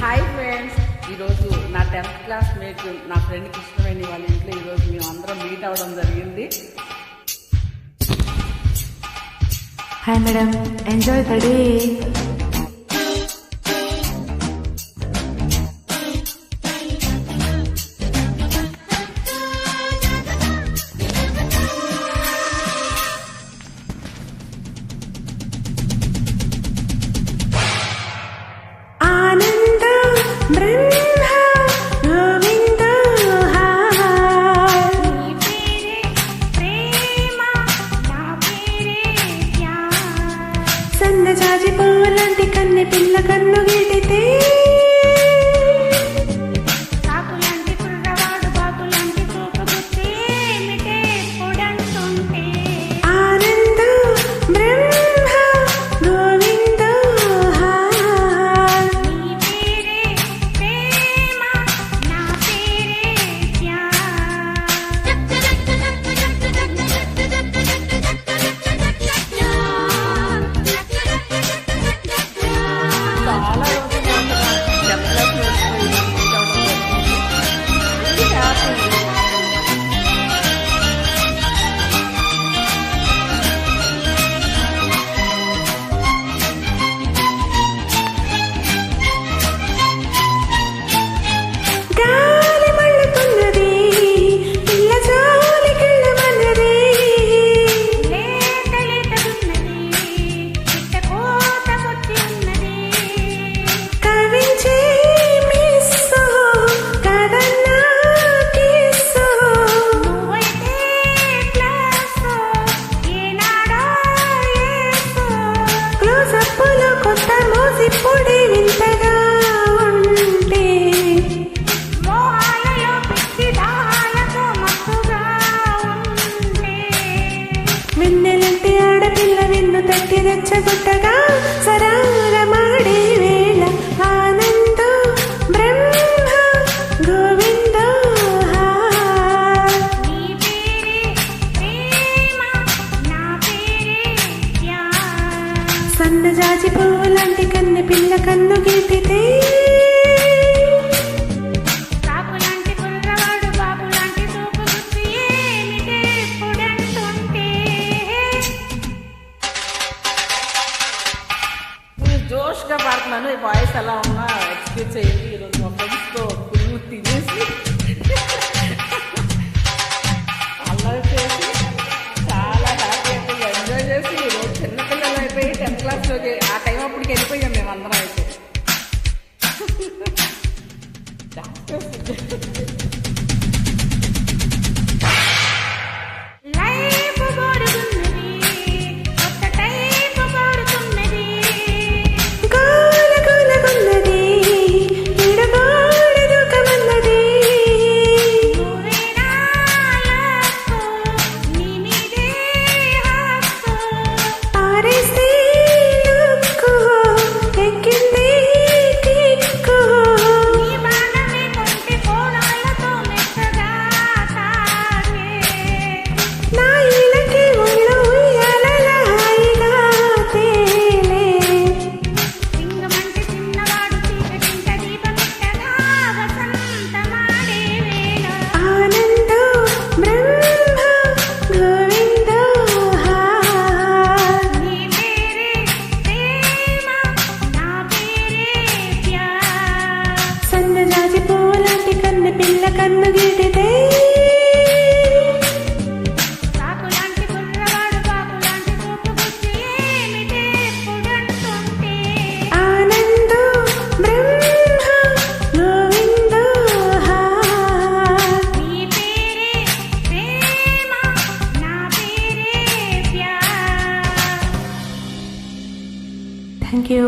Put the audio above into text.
Hi friends, ఈరోజు నా 10th class mate నా ఫ్రెండ్ కృష్ణవేణి వాళ్ళ ఇంట్లో ఈరోజు మేము అందరం మీట్ అవ్వడం జరిగింది. Hi madam, enjoy the day. సన్నజాజి పువ్వులాంటి కన్నె పిల్ల కన్ను గిడితే కాకులాంటి కుర్రవాడు బాకులాంటి చూపు గుర్తే ఏమిటే పొడంటుంటే ఆనందం బ్రహ్మ గోవింద నీ పేరే ప్రేమ నా పేరే పొడి వింతగా ఉంటే మోహాలయో పిచ్చి దాహాలతో మత్తుగా ఉంటే వెన్నెలంటి ఆడపిల్ల వెన్ను తట్టి రెచ్చగొట్టగా సరారమాడే వేళ ఆనందం బ్రహ్మ గోవింద నీ పేరే ప్రేమ నా పేరే సన్నజాజి పువ్వులాంటి కన్నె పిల్ల కన్ను గిడితే కాకులాంటి కుర్రవాడు బాబులాంటి చూపు గుర్తు ఏమిటే పొడంటుంటే జోష్గా పాడుతున్నాను. ఈ వాయిస్ ఎలా ఉన్నా ఎక్స్ప్రెస్ చేయండి. ఈరోజు మా ఫ్రెండ్స్తో పువ్వు తినేసి అల్లరి చేసి చాలా హ్యాపీగా ఎంజాయ్ చేసి ఈరోజు చిన్నపిల్లలు అయిపోయి 10th క్లాస్లోకి ఆ టైం అప్పటికి వెళ్ళిపోయాం మేము అందరం. అయితే పిల్ల కన్ను గిడితే కాకులాంటి కుర్రవాడు బాకులాంటి చూపు గుర్తు ఏమిటే పొడంటుంటే ఆనందం బ్రహ్మ గోవింద నీ పేరే ప్రేమ నా పేరే ప్యార్. Thank you.